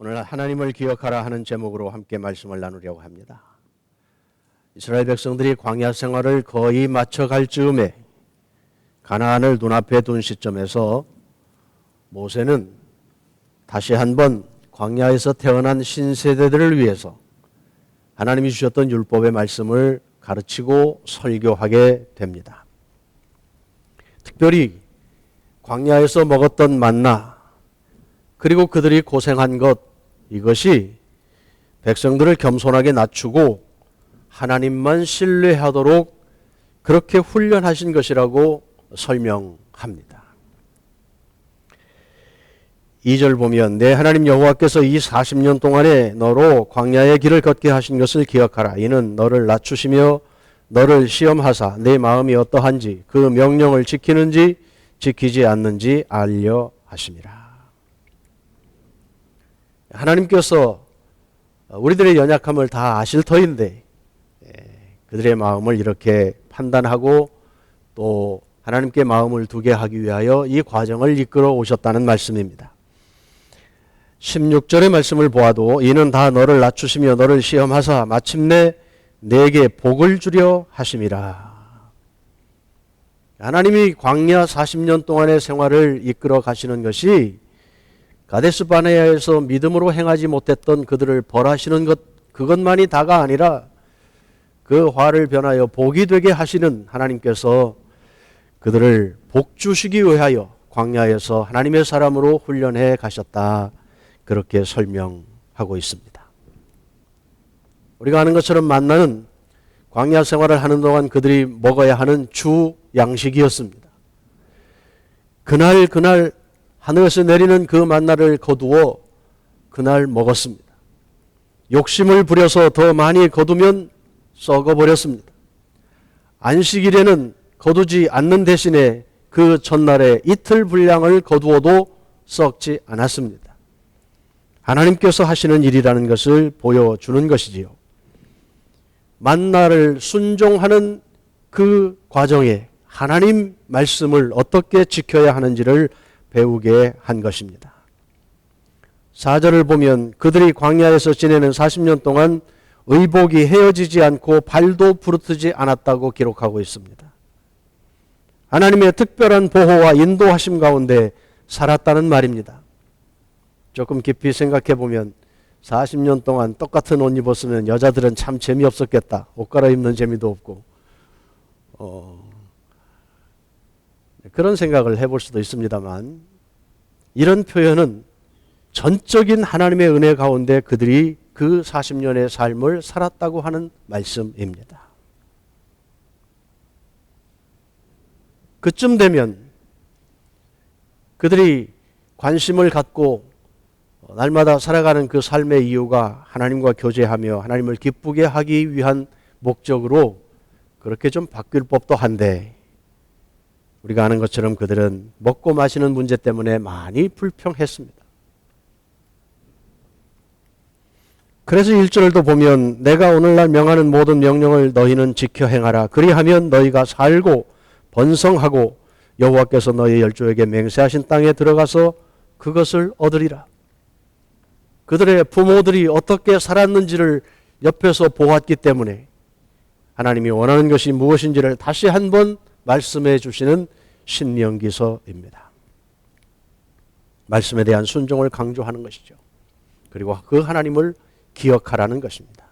오늘 하나님을 기억하라 하는 제목으로 함께 말씀을 나누려고 합니다. 이스라엘 백성들이 광야 생활을 거의 마쳐갈 즈음에 가나안을 눈앞에 둔 시점에서 모세는 다시 한번 광야에서 태어난 신세대들을 위해서 하나님이 주셨던 율법의 말씀을 가르치고 설교하게 됩니다. 특별히 광야에서 먹었던 만나, 그리고 그들이 고생한 것, 이것이 백성들을 겸손하게 낮추고 하나님만 신뢰하도록 그렇게 훈련하신 것이라고 설명합니다. 2절 보면 내 하나님 여호와께서 이 40년 동안에 너로 광야의 길을 걷게 하신 것을 기억하라. 이는 너를 낮추시며 너를 시험하사 내 마음이 어떠한지 그 명령을 지키는지 지키지 않는지 알려 하심이라. 하나님께서 우리들의 연약함을 다 아실 터인데 그들의 마음을 이렇게 판단하고 또 하나님께 마음을 두게 하기 위하여 이 과정을 이끌어 오셨다는 말씀입니다. 16절의 말씀을 보아도 이는 다 너를 낮추시며 너를 시험하사 마침내 내게 복을 주려 하심이라. 하나님이 광야 40년 동안의 생활을 이끌어 가시는 것이 가데스 바네아에서 믿음으로 행하지 못했던 그들을 벌하시는 것, 그것만이 다가 아니라 그 화를 변하여 복이 되게 하시는 하나님께서 그들을 복 주시기 위하여 광야에서 하나님의 사람으로 훈련해 가셨다. 그렇게 설명하고 있습니다. 우리가 아는 것처럼 만나는 광야 생활을 하는 동안 그들이 먹어야 하는 주 양식이었습니다. 그날 하늘에서 내리는 그 만나를 거두어 그날 먹었습니다. 욕심을 부려서 더 많이 거두면 썩어버렸습니다. 안식일에는 거두지 않는 대신에 그 전날에 이틀 분량을 거두어도 썩지 않았습니다. 하나님께서 하시는 일이라는 것을 보여주는 것이지요. 만나를 순종하는 그 과정에 하나님 말씀을 어떻게 지켜야 하는지를 배우게 한 것입니다. 4절을 보면 그들이 광야에서 지내는 40년 동안 의복이 헤어지지 않고 발도 부르트지 않았다고 기록하고 있습니다. 하나님의 특별한 보호와 인도하심 가운데 살았다는 말입니다. 조금 깊이 생각해 보면 40년 동안 똑같은 옷 입었으면 여자들은 참 재미없었겠다. 옷 갈아입는 재미도 없고 그런 생각을 해볼 수도 있습니다만, 이런 표현은 전적인 하나님의 은혜 가운데 그들이 그 40년의 삶을 살았다고 하는 말씀입니다. 그쯤 되면 그들이 관심을 갖고 날마다 살아가는 그 삶의 이유가 하나님과 교제하며 하나님을 기쁘게 하기 위한 목적으로 그렇게 좀 바뀔 법도 한데, 우리가 아는 것처럼 그들은 먹고 마시는 문제 때문에 많이 불평했습니다. 그래서 1절도 보면 내가 오늘날 명하는 모든 명령을 너희는 지켜 행하라. 그리하면 너희가 살고 번성하고 여호와께서 너희 열조에게 맹세하신 땅에 들어가서 그것을 얻으리라. 그들의 부모들이 어떻게 살았는지를 옆에서 보았기 때문에 하나님이 원하는 것이 무엇인지를 다시 한번 말씀해 주시는 신명기서입니다. 말씀에 대한 순종을 강조하는 것이죠. 그리고 그 하나님을 기억하라는 것입니다.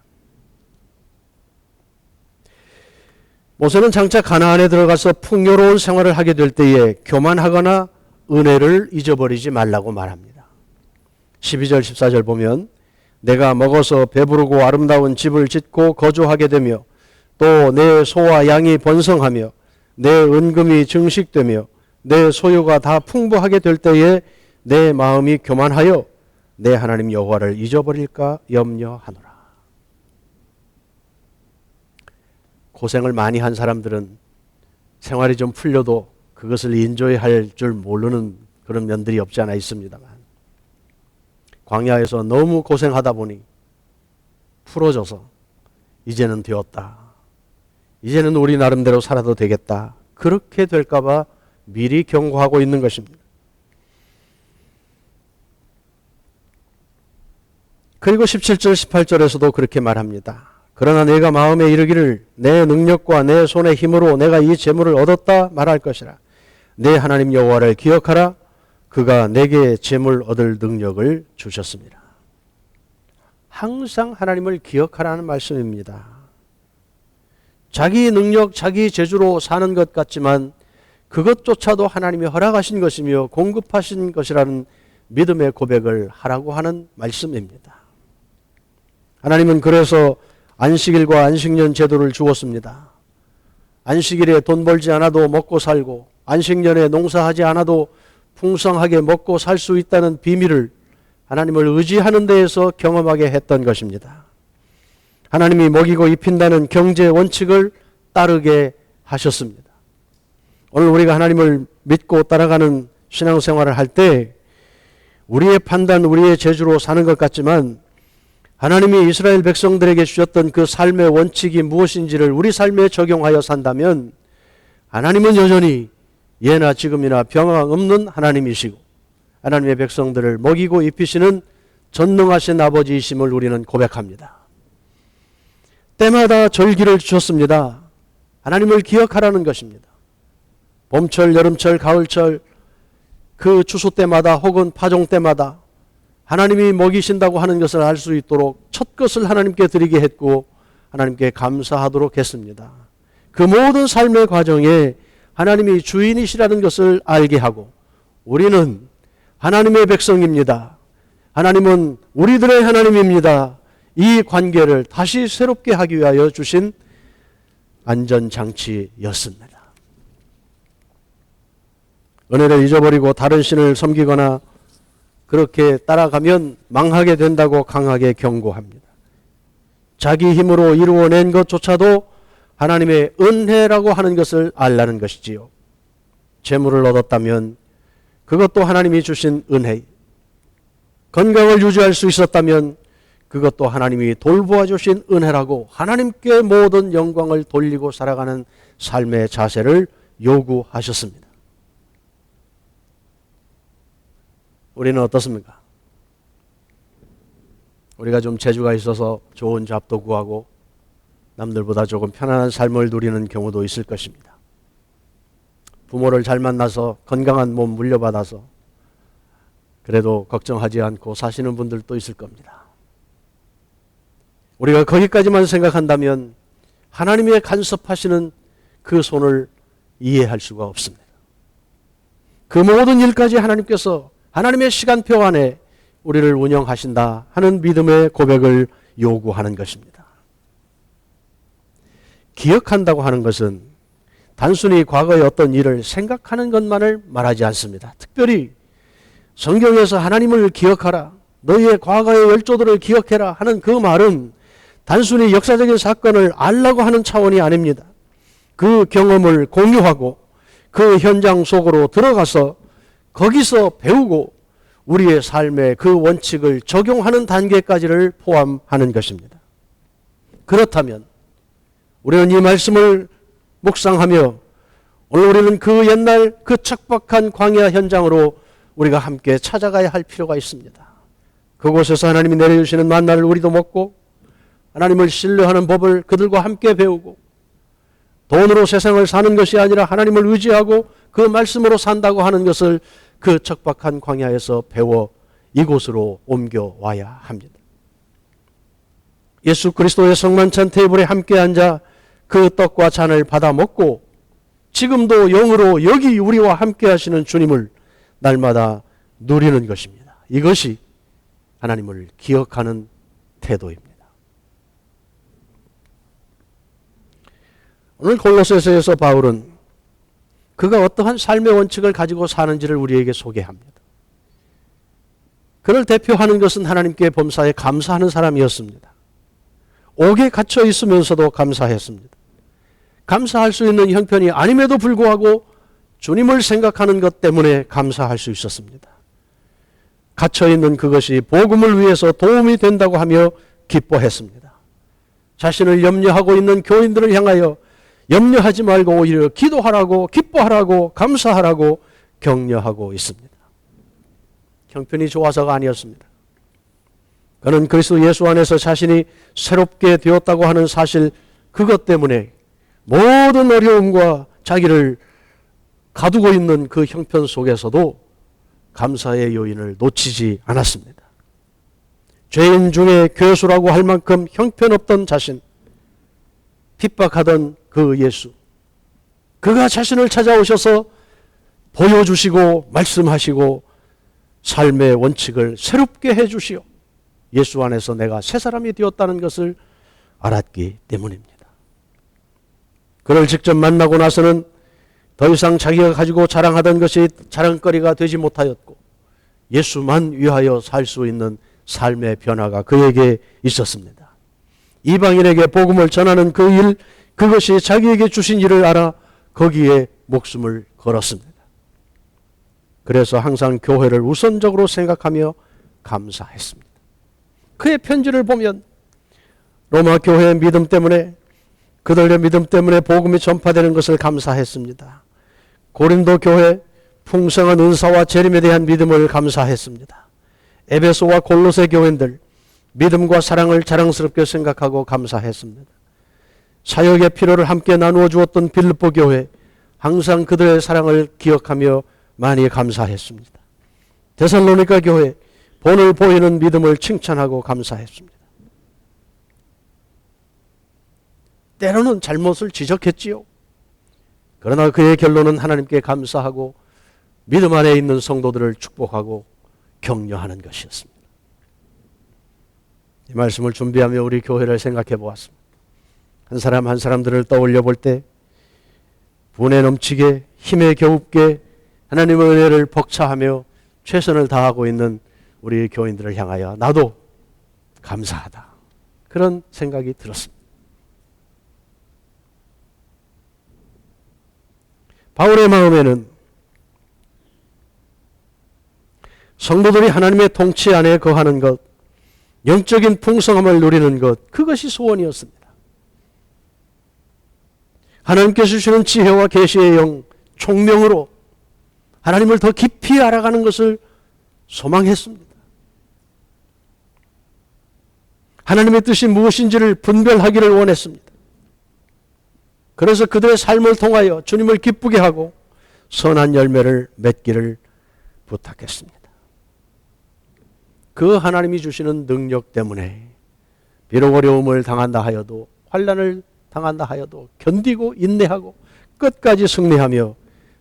모세는 장차 가나안에 들어가서 풍요로운 생활을 하게 될 때에 교만하거나 은혜를 잊어버리지 말라고 말합니다. 12절 14절 보면 내가 먹어서 배부르고 아름다운 집을 짓고 거주하게 되며 또 내 소와 양이 번성하며 내 은금이 증식되며 내 소유가 다 풍부하게 될 때에 내 마음이 교만하여 내 하나님 여호와를 잊어버릴까 염려하노라. 고생을 많이 한 사람들은 생활이 좀 풀려도 그것을 인조할 줄 모르는 그런 면들이 없지 않아 있습니다만, 광야에서 너무 고생하다 보니 풀어져서 이제는 되었다. 이제는 우리 나름대로 살아도 되겠다. 그렇게 될까 봐 미리 경고하고 있는 것입니다. 그리고 17절 18절에서도 그렇게 말합니다. 그러나 내가 마음에 이르기를 내 능력과 내 손의 힘으로 내가 이 재물을 얻었다 말할 것이라. 내 하나님 여호와를 기억하라. 그가 내게 재물 얻을 능력을 주셨습니다. 항상 하나님을 기억하라는 말씀입니다. 자기 능력, 자기 재주로 사는 것 같지만 그것조차도 하나님이 허락하신 것이며 공급하신 것이라는 믿음의 고백을 하라고 하는 말씀입니다. 하나님은 그래서 안식일과 안식년 제도를 주었습니다. 안식일에 돈 벌지 않아도 먹고 살고 안식년에 농사하지 않아도 풍성하게 먹고 살 수 있다는 비밀을 하나님을 의지하는 데에서 경험하게 했던 것입니다. 하나님이 먹이고 입힌다는 경제 원칙을 따르게 하셨습니다. 오늘 우리가 하나님을 믿고 따라가는 신앙생활을 할 때 우리의 판단, 우리의 재주로 사는 것 같지만 하나님이 이스라엘 백성들에게 주셨던 그 삶의 원칙이 무엇인지를 우리 삶에 적용하여 산다면 하나님은 여전히 예나 지금이나 변화 없는 하나님이시고 하나님의 백성들을 먹이고 입히시는 전능하신 아버지이심을 우리는 고백합니다. 때마다 절기를 주셨습니다. 하나님을 기억하라는 것입니다. 봄철, 여름철, 가을철 그 추수 때마다 혹은 파종 때마다 하나님이 먹이신다고 하는 것을 알 수 있도록 첫 것을 하나님께 드리게 했고 하나님께 감사하도록 했습니다. 그 모든 삶의 과정에 하나님이 주인이시라는 것을 알게 하고 우리는 하나님의 백성입니다. 하나님은 우리들의 하나님입니다. 이 관계를 다시 새롭게 하기 위하여 주신 안전장치였습니다. 은혜를 잊어버리고 다른 신을 섬기거나 그렇게 따라가면 망하게 된다고 강하게 경고합니다. 자기 힘으로 이루어낸 것조차도 하나님의 은혜라고 하는 것을 알라는 것이지요. 재물을 얻었다면 그것도 하나님이 주신 은혜, 건강을 유지할 수 있었다면 그것도 하나님이 돌보아 주신 은혜라고 하나님께 모든 영광을 돌리고 살아가는 삶의 자세를 요구하셨습니다. 우리는 어떻습니까? 우리가 좀 재주가 있어서 좋은 잡도 구하고 남들보다 조금 편안한 삶을 누리는 경우도 있을 것입니다. 부모를 잘 만나서 건강한 몸 물려받아서 그래도 걱정하지 않고 사시는 분들도 있을 겁니다. 우리가 거기까지만 생각한다면 하나님의 간섭하시는 그 손을 이해할 수가 없습니다. 그 모든 일까지 하나님께서 하나님의 시간표 안에 우리를 운영하신다 하는 믿음의 고백을 요구하는 것입니다. 기억한다고 하는 것은 단순히 과거의 어떤 일을 생각하는 것만을 말하지 않습니다. 특별히 성경에서 하나님을 기억하라, 너희의 과거의 열조들을 기억해라 하는 그 말은 단순히 역사적인 사건을 알라고 하는 차원이 아닙니다. 그 경험을 공유하고 그 현장 속으로 들어가서 거기서 배우고 우리의 삶의 그 원칙을 적용하는 단계까지를 포함하는 것입니다. 그렇다면 우리는 이 말씀을 묵상하며 오늘 우리는 그 옛날 그 척박한 광야 현장으로 우리가 함께 찾아가야 할 필요가 있습니다. 그곳에서 하나님이 내려주시는 만나를 우리도 먹고 하나님을 신뢰하는 법을 그들과 함께 배우고 돈으로 세상을 사는 것이 아니라 하나님을 의지하고 그 말씀으로 산다고 하는 것을 그 척박한 광야에서 배워 이곳으로 옮겨와야 합니다. 예수 그리스도의 성만찬 테이블에 함께 앉아 그 떡과 잔을 받아 먹고 지금도 영으로 여기 우리와 함께 하시는 주님을 날마다 누리는 것입니다. 이것이 하나님을 기억하는 태도입니다. 오늘 골로새서에서 바울은 그가 어떠한 삶의 원칙을 가지고 사는지를 우리에게 소개합니다. 그를 대표하는 것은 하나님께 범사에 감사하는 사람이었습니다. 옥에 갇혀 있으면서도 감사했습니다. 감사할 수 있는 형편이 아님에도 불구하고 주님을 생각하는 것 때문에 감사할 수 있었습니다. 갇혀있는 그것이 복음을 위해서 도움이 된다고 하며 기뻐했습니다. 자신을 염려하고 있는 교인들을 향하여 염려하지 말고 오히려 기도하라고, 기뻐하라고, 감사하라고 격려하고 있습니다. 형편이 좋아서가 아니었습니다. 그는 그리스도 예수 안에서 자신이 새롭게 되었다고 하는 사실, 그것 때문에 모든 어려움과 자기를 가두고 있는 그 형편 속에서도 감사의 요인을 놓치지 않았습니다. 죄인 중에 괴수라고 할 만큼 형편없던 자신, 핍박하던 그 예수, 그가 자신을 찾아오셔서 보여주시고 말씀하시고 삶의 원칙을 새롭게 해주시오. 예수 안에서 내가 새 사람이 되었다는 것을 알았기 때문입니다. 그를 직접 만나고 나서는 더 이상 자기가 가지고 자랑하던 것이 자랑거리가 되지 못하였고 예수만 위하여 살 수 있는 삶의 변화가 그에게 있었습니다. 이방인에게 복음을 전하는 그 일, 그것이 자기에게 주신 일을 알아 거기에 목숨을 걸었습니다. 그래서 항상 교회를 우선적으로 생각하며 감사했습니다. 그의 편지를 보면 로마 교회의 믿음 때문에, 그들의 믿음 때문에 복음이 전파되는 것을 감사했습니다. 고린도 교회 풍성한 은사와 재림에 대한 믿음을 감사했습니다. 에베소와 골로새 교회들 믿음과 사랑을 자랑스럽게 생각하고 감사했습니다. 사역의 필요를 함께 나누어 주었던 빌립보 교회, 항상 그들의 사랑을 기억하며 많이 감사했습니다. 데살로니가 교회, 본을 보이는 믿음을 칭찬하고 감사했습니다. 때로는 잘못을 지적했지요. 그러나 그의 결론은 하나님께 감사하고 믿음 안에 있는 성도들을 축복하고 격려하는 것이었습니다. 이 말씀을 준비하며 우리 교회를 생각해 보았습니다. 한 사람 한 사람들을 떠올려 볼 때 분에 넘치게 힘에 겨웁게 하나님의 은혜를 벅차하며 최선을 다하고 있는 우리 교인들을 향하여 나도 감사하다, 그런 생각이 들었습니다. 바울의 마음에는 성도들이 하나님의 통치 안에 거하는 것, 영적인 풍성함을 누리는 것, 그것이 소원이었습니다. 하나님께서 주시는 지혜와 계시의 영, 총명으로 하나님을 더 깊이 알아가는 것을 소망했습니다. 하나님의 뜻이 무엇인지를 분별하기를 원했습니다. 그래서 그들의 삶을 통하여 주님을 기쁘게 하고 선한 열매를 맺기를 부탁했습니다. 그 하나님이 주시는 능력 때문에 비록 어려움을 당한다 하여도, 환난을 당한다 하여도 견디고 인내하고 끝까지 승리하며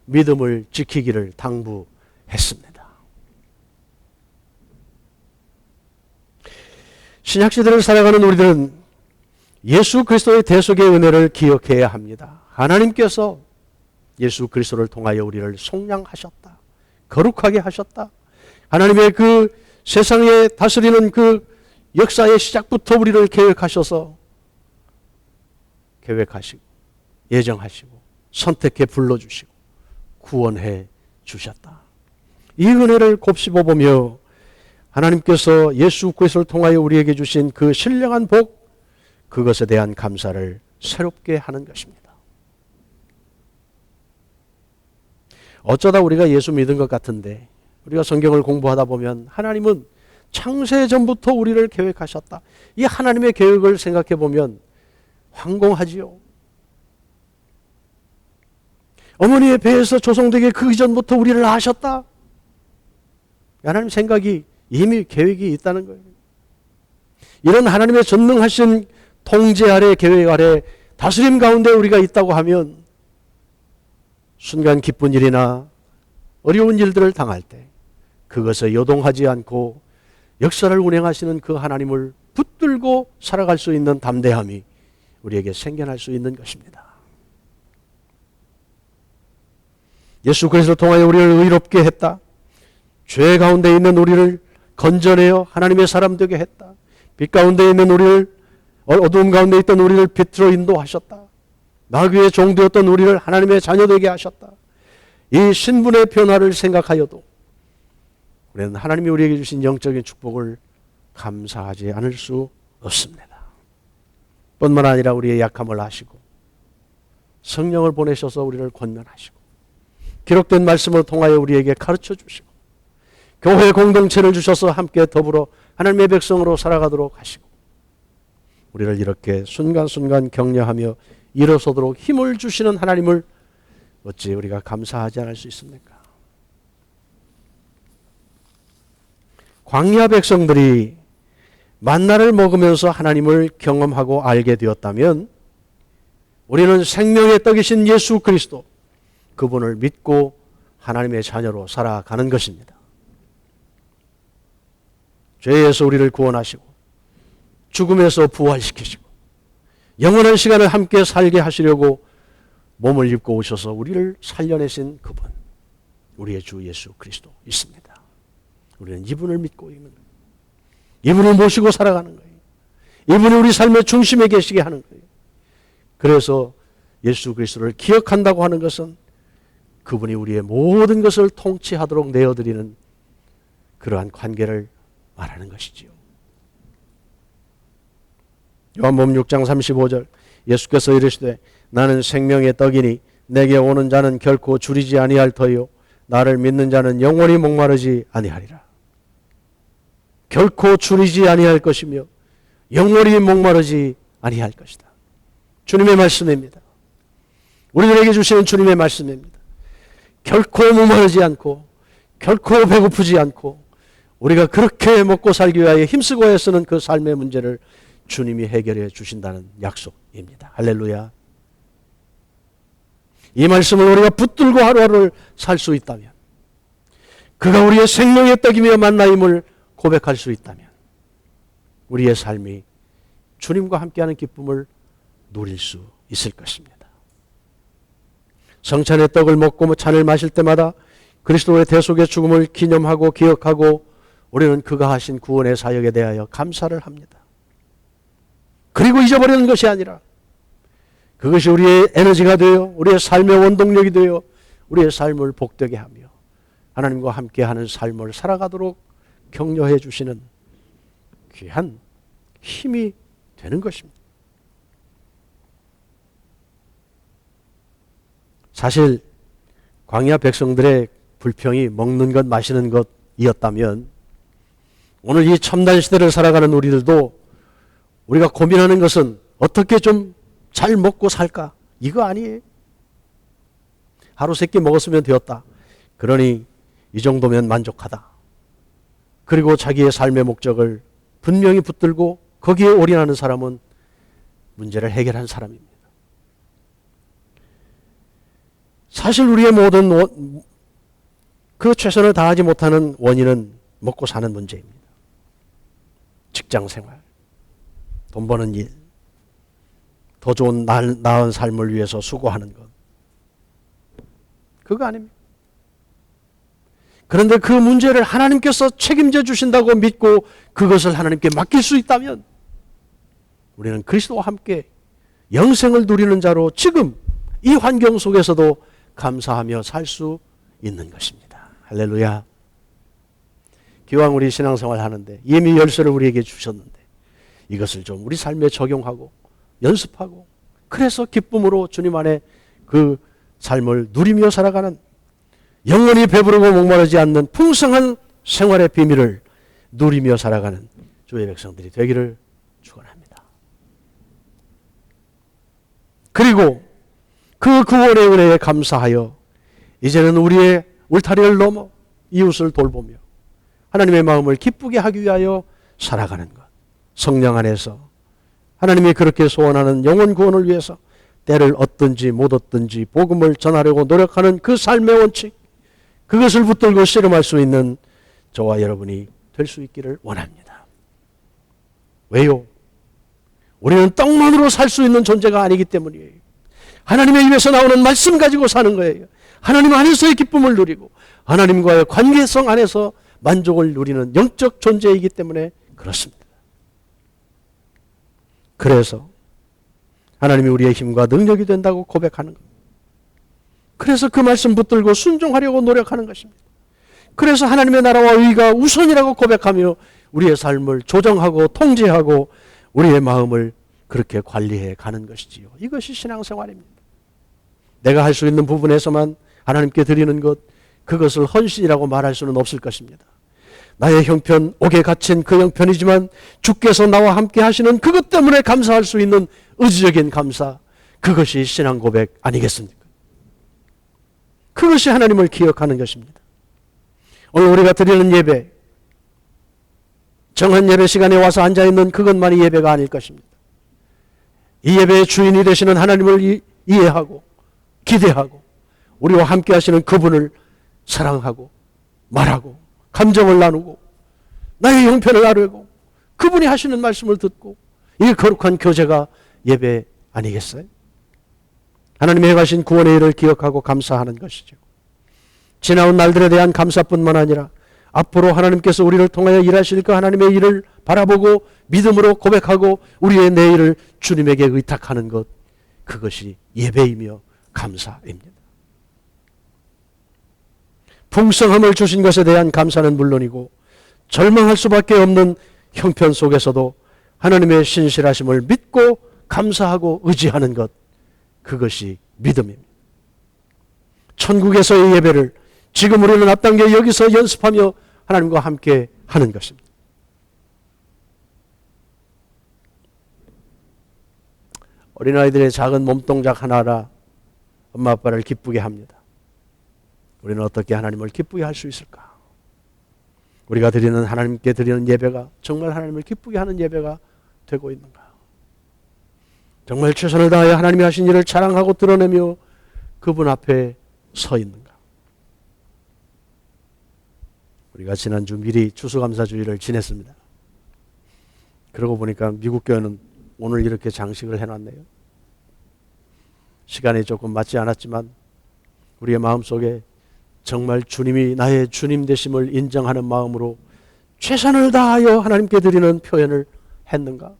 믿음을 지키기를 당부했습니다. 신약시대를 살아가는 우리들은 예수 그리스도의 대속의 은혜를 기억해야 합니다. 하나님께서 예수 그리스도를 통하여 우리를 속량하셨다, 거룩하게 하셨다. 하나님의 그 세상에 다스리는 그 역사의 시작부터 우리를 계획하시고 예정하시고 선택해 불러주시고 구원해 주셨다. 이 은혜를 곱씹어 보며 하나님께서 예수 그리스도를 통하여 우리에게 주신 그 신령한 복, 그것에 대한 감사를 새롭게 하는 것입니다. 어쩌다 우리가 예수 믿은 것 같은데, 우리가 성경을 공부하다 보면 하나님은 창세 전부터 우리를 계획하셨다. 이 하나님의 계획을 생각해 보면 황공하지요. 어머니의 배에서 조성되기 그 이전부터 우리를 아셨다. 하나님 생각이, 이미 계획이 있다는 거예요. 이런 하나님의 전능하신 통제 아래, 계획 아래, 다스림 가운데 우리가 있다고 하면 순간 기쁜 일이나 어려운 일들을 당할 때 그것에 요동하지 않고 역사를 운행하시는 그 하나님을 붙들고 살아갈 수 있는 담대함이 우리에게 생겨날 수 있는 것입니다. 예수 그리스도를 통하여 우리를 의롭게 했다. 죄 가운데 있는 우리를 건져내어 하나님의 사람 되게 했다. 빛 가운데 있는 우리를, 어두움 가운데 있던 우리를 빛으로 인도하셨다. 마귀의 종되었던 우리를 하나님의 자녀 되게 하셨다. 이 신분의 변화를 생각하여도 우리는 하나님이 우리에게 주신 영적인 축복을 감사하지 않을 수 없습니다. 뿐만 아니라 우리의 약함을 아시고 성령을 보내셔서 우리를 권면하시고 기록된 말씀을 통하여 우리에게 가르쳐 주시고 교회 공동체를 주셔서 함께 더불어 하나님의 백성으로 살아가도록 하시고 우리를 이렇게 순간순간 격려하며 일어서도록 힘을 주시는 하나님을 어찌 우리가 감사하지 않을 수 있습니까? 광야 백성들이 만나를 먹으면서 하나님을 경험하고 알게 되었다면 우리는 생명의 떡이신 예수 그리스도 그분을 믿고 하나님의 자녀로 살아가는 것입니다. 죄에서 우리를 구원하시고 죽음에서 부활시키시고 영원한 시간을 함께 살게 하시려고 몸을 입고 오셔서 우리를 살려내신 그분, 우리의 주 예수 그리스도 있습니다. 우리는 이분을 믿고 있는 거예요. 이분을 모시고 살아가는 거예요. 이분이 우리 삶의 중심에 계시게 하는 거예요. 그래서 예수 그리스도를 기억한다고 하는 것은 그분이 우리의 모든 것을 통치하도록 내어드리는 그러한 관계를 말하는 것이지요. 요한복음 6장 35절 예수께서 이르시되 나는 생명의 떡이니 내게 오는 자는 결코 줄이지 아니할 터요 나를 믿는 자는 영원히 목마르지 아니하리라. 결코 줄이지 아니할 것이며 영원히 목마르지 아니할 것이다. 주님의 말씀입니다. 우리들에게 주시는 주님의 말씀입니다. 결코 목마르지 않고 결코 배고프지 않고 우리가 그렇게 먹고 살기 위하여 힘쓰고 애쓰는 그 삶의 문제를 주님이 해결해 주신다는 약속입니다. 할렐루야. 이 말씀을 우리가 붙들고 하루하루를 살 수 있다면, 그가 우리의 생명의 떡이며 만나임을 고백할 수 있다면 우리의 삶이 주님과 함께하는 기쁨을 누릴 수 있을 것입니다. 성찬의 떡을 먹고 잔을 마실 때마다 그리스도의 대속의 죽음을 기념하고 기억하고 우리는 그가 하신 구원의 사역에 대하여 감사를 합니다. 그리고 잊어버리는 것이 아니라 그것이 우리의 에너지가 되어 우리의 삶의 원동력이 되어 우리의 삶을 복되게 하며 하나님과 함께하는 삶을 살아가도록 격려해 주시는 귀한 힘이 되는 것입니다. 사실 광야 백성들의 불평이 먹는 것 마시는 것이었다면 오늘 이 첨단 시대를 살아가는 우리들도 우리가 고민하는 것은 어떻게 좀 잘 먹고 살까? 이거 아니에요. 하루 세 끼 먹었으면 되었다. 그러니 이 정도면 만족하다. 그리고 자기의 삶의 목적을 분명히 붙들고 거기에 올인하는 사람은 문제를 해결한 사람입니다. 사실 우리의 모든 그 최선을 다하지 못하는 원인은 먹고 사는 문제입니다. 직장 생활, 돈 버는 일, 더 좋은 나은 삶을 위해서 수고하는 것. 그거 아닙니다. 그런데 그 문제를 하나님께서 책임져 주신다고 믿고 그것을 하나님께 맡길 수 있다면 우리는 그리스도와 함께 영생을 누리는 자로 지금 이 환경 속에서도 감사하며 살 수 있는 것입니다. 할렐루야. 기왕 우리 신앙생활 하는데 이미 열쇠를 우리에게 주셨는데 이것을 좀 우리 삶에 적용하고 연습하고 그래서 기쁨으로 주님 안에 그 삶을 누리며 살아가는 영원히 배부르고 목마르지 않는 풍성한 생활의 비밀을 누리며 살아가는 주의 백성들이 되기를 축원합니다. 그리고 그 구원의 은혜에 감사하여 이제는 우리의 울타리를 넘어 이웃을 돌보며 하나님의 마음을 기쁘게 하기 위하여 살아가는 것. 성령 안에서 하나님이 그렇게 소원하는 영혼 구원을 위해서 때를 얻든지 못 얻든지 복음을 전하려고 노력하는 그 삶의 원칙, 그것을 붙들고 씨름할 수 있는 저와 여러분이 될 수 있기를 원합니다. 왜요? 우리는 떡만으로 살 수 있는 존재가 아니기 때문이에요. 하나님의 입에서 나오는 말씀 가지고 사는 거예요. 하나님 안에서의 기쁨을 누리고 하나님과의 관계성 안에서 만족을 누리는 영적 존재이기 때문에 그렇습니다. 그래서 하나님이 우리의 힘과 능력이 된다고 고백하는 것. 그래서 그 말씀 붙들고 순종하려고 노력하는 것입니다. 그래서 하나님의 나라와 의가 우선이라고 고백하며 우리의 삶을 조정하고 통제하고 우리의 마음을 그렇게 관리해 가는 것이지요. 이것이 신앙생활입니다. 내가 할 수 있는 부분에서만 하나님께 드리는 것, 그것을 헌신이라고 말할 수는 없을 것입니다. 나의 형편, 옥에 갇힌 그 형편이지만 주께서 나와 함께 하시는 그것 때문에 감사할 수 있는 의지적인 감사, 그것이 신앙 고백 아니겠습니까? 그것이 하나님을 기억하는 것입니다. 오늘 우리가 드리는 예배, 정한 예배 시간에 와서 앉아있는 그것만이 예배가 아닐 것입니다. 이 예배의 주인이 되시는 하나님을 이해하고 기대하고 우리와 함께 하시는 그분을 사랑하고 말하고 감정을 나누고 나의 형편을 아뢰고 그분이 하시는 말씀을 듣고 이 거룩한 교제가 예배 아니겠어요? 하나님이 행하신 구원의 일을 기억하고 감사하는 것이죠. 지나온 날들에 대한 감사뿐만 아니라 앞으로 하나님께서 우리를 통하여 일하실 그 하나님의 일을 바라보고 믿음으로 고백하고 우리의 내일을 주님에게 의탁하는 것, 그것이 예배이며 감사입니다. 풍성함을 주신 것에 대한 감사는 물론이고 절망할 수밖에 없는 형편 속에서도 하나님의 신실하심을 믿고 감사하고 의지하는 것, 그것이 믿음입니다. 천국에서의 예배를 지금 우리는 앞당겨 여기서 연습하며 하나님과 함께 하는 것입니다. 어린아이들의 작은 몸동작 하나라 엄마 아빠를 기쁘게 합니다. 우리는 어떻게 하나님을 기쁘게 할 수 있을까? 우리가 드리는 하나님께 드리는 예배가 정말 하나님을 기쁘게 하는 예배가 되고 있는가? 정말 최선을 다하여 하나님이 하신 일을 자랑하고 드러내며 그분 앞에 서 있는가? 우리가 지난주 미리 추수감사주일을 지냈습니다. 그러고 보니까 미국 교회는 오늘 이렇게 장식을 해놨네요. 시간이 조금 맞지 않았지만 우리의 마음속에 정말 주님이 나의 주님 되심을 인정하는 마음으로 최선을 다하여 하나님께 드리는 표현을 했는가?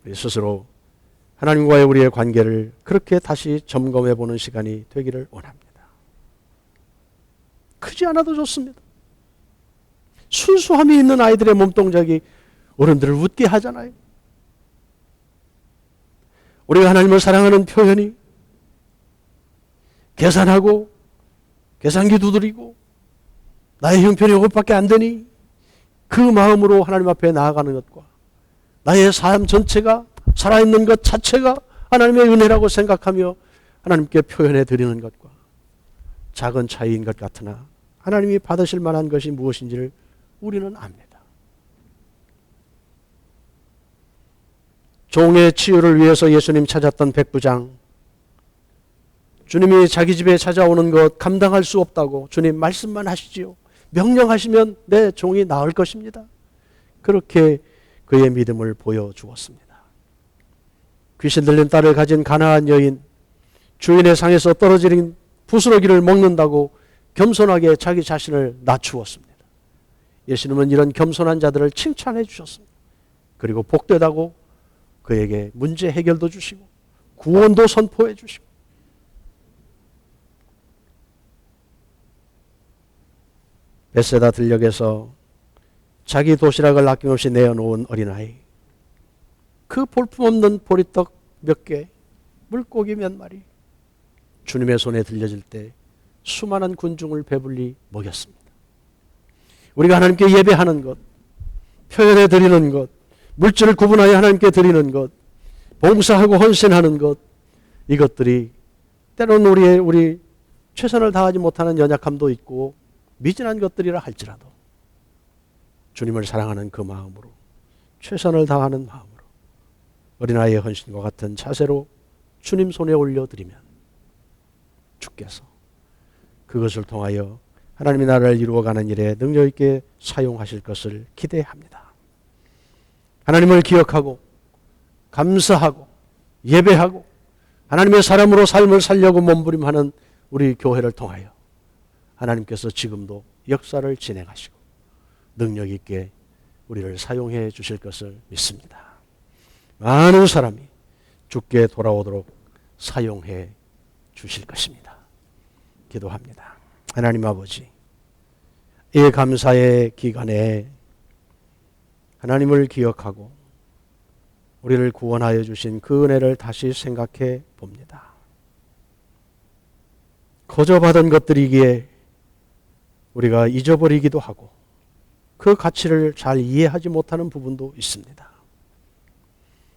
우리 스스로 하나님과의 우리의 관계를 그렇게 다시 점검해 보는 시간이 되기를 원합니다. 크지 않아도 좋습니다. 순수함이 있는 아이들의 몸동작이 어른들을 웃게 하잖아요. 우리가 하나님을 사랑하는 표현이 계산하고 계산기 두드리고 나의 형편이 이것밖에 안 되니 그 마음으로 하나님 앞에 나아가는 것과 나의 삶 전체가 살아있는 것 자체가 하나님의 은혜라고 생각하며 하나님께 표현해 드리는 것과 작은 차이인 것 같으나 하나님이 받으실 만한 것이 무엇인지를 우리는 압니다. 종의 치유를 위해서 예수님 찾았던 백부장, 주님이 자기 집에 찾아오는 것 감당할 수 없다고 주님 말씀만 하시지요. 명령하시면 내 종이 나을 것입니다. 그렇게 그의 믿음을 보여주었습니다. 귀신 들린 딸을 가진 가나안 여인, 주인의 상에서 떨어진 부스러기를 먹는다고 겸손하게 자기 자신을 낮추었습니다. 예수님은 이런 겸손한 자들을 칭찬해 주셨습니다. 그리고 복되다고 그에게 문제 해결도 주시고 구원도 선포해 주시고 베세다 들녘에서 자기 도시락을 아낌없이 내어놓은 어린아이, 그 볼품없는 보리떡 몇 개, 물고기 몇 마리, 주님의 손에 들려질 때 수많은 군중을 배불리 먹였습니다. 우리가 하나님께 예배하는 것, 표현해 드리는 것, 물질을 구분하여 하나님께 드리는 것, 봉사하고 헌신하는 것, 이것들이 때로는 우리 최선을 다하지 못하는 연약함도 있고 미진한 것들이라 할지라도 주님을 사랑하는 그 마음으로, 최선을 다하는 마음으로 어린아이의 헌신과 같은 자세로 주님 손에 올려드리면 주께서 그것을 통하여 하나님의 나라를 이루어가는 일에 능력 있게 사용하실 것을 기대합니다. 하나님을 기억하고 감사하고 예배하고 하나님의 사람으로 삶을 살려고 몸부림하는 우리 교회를 통하여 하나님께서 지금도 역사를 진행하시고 능력 있게 우리를 사용해 주실 것을 믿습니다. 많은 사람이 주께 돌아오도록 사용해 주실 것입니다. 기도합니다. 하나님 아버지, 이 감사의 기간에 하나님을 기억하고 우리를 구원하여 주신 그 은혜를 다시 생각해 봅니다. 거저 받은 것들이기에 우리가 잊어버리기도 하고 그 가치를 잘 이해하지 못하는 부분도 있습니다.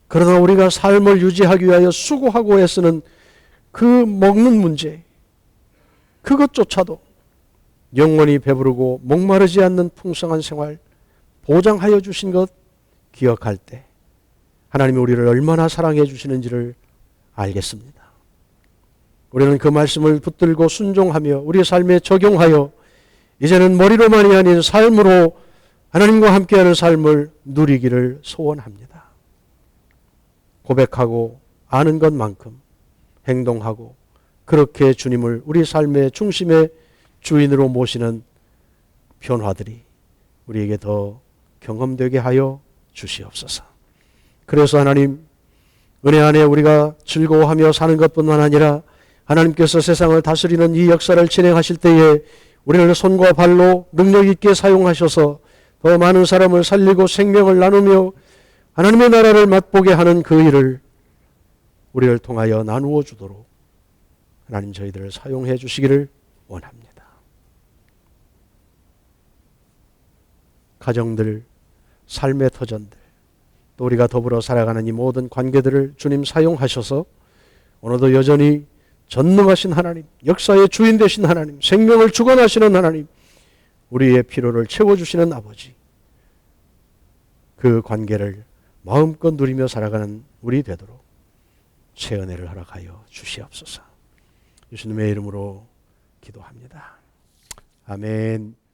그러나 우리가 삶을 유지하기 위하여 수고하고 애쓰는 그 먹는 문제, 그것조차도 영원히 배부르고 목마르지 않는 풍성한 생활 보장하여 주신 것 기억할 때 하나님이 우리를 얼마나 사랑해 주시는지를 알겠습니다. 우리는 그 말씀을 붙들고 순종하며 우리의 삶에 적용하여 이제는 머리로만이 아닌 삶으로 하나님과 함께하는 삶을 누리기를 소원합니다. 고백하고 아는 것만큼 행동하고 그렇게 주님을 우리 삶의 중심의 주인으로 모시는 변화들이 우리에게 더 경험되게 하여 주시옵소서. 그래서 하나님, 은혜 안에 우리가 즐거워하며 사는 것뿐만 아니라 하나님께서 세상을 다스리는 이 역사를 진행하실 때에 우리를 손과 발로 능력 있게 사용하셔서 더 많은 사람을 살리고 생명을 나누며 하나님의 나라를 맛보게 하는 그 일을 우리를 통하여 나누어 주도록 하나님 저희들을 사용해 주시기를 원합니다. 가정들, 삶의 터전들, 또 우리가 더불어 살아가는 이 모든 관계들을 주님 사용하셔서 오늘도 여전히 전능하신 하나님, 역사의 주인 되신 하나님, 생명을 주관하시는 하나님, 우리의 필요를 채워주시는 아버지, 그 관계를 마음껏 누리며 살아가는 우리 되도록 최은혜를 허락하여 주시옵소서. 예수님의 이름으로 기도합니다. 아멘.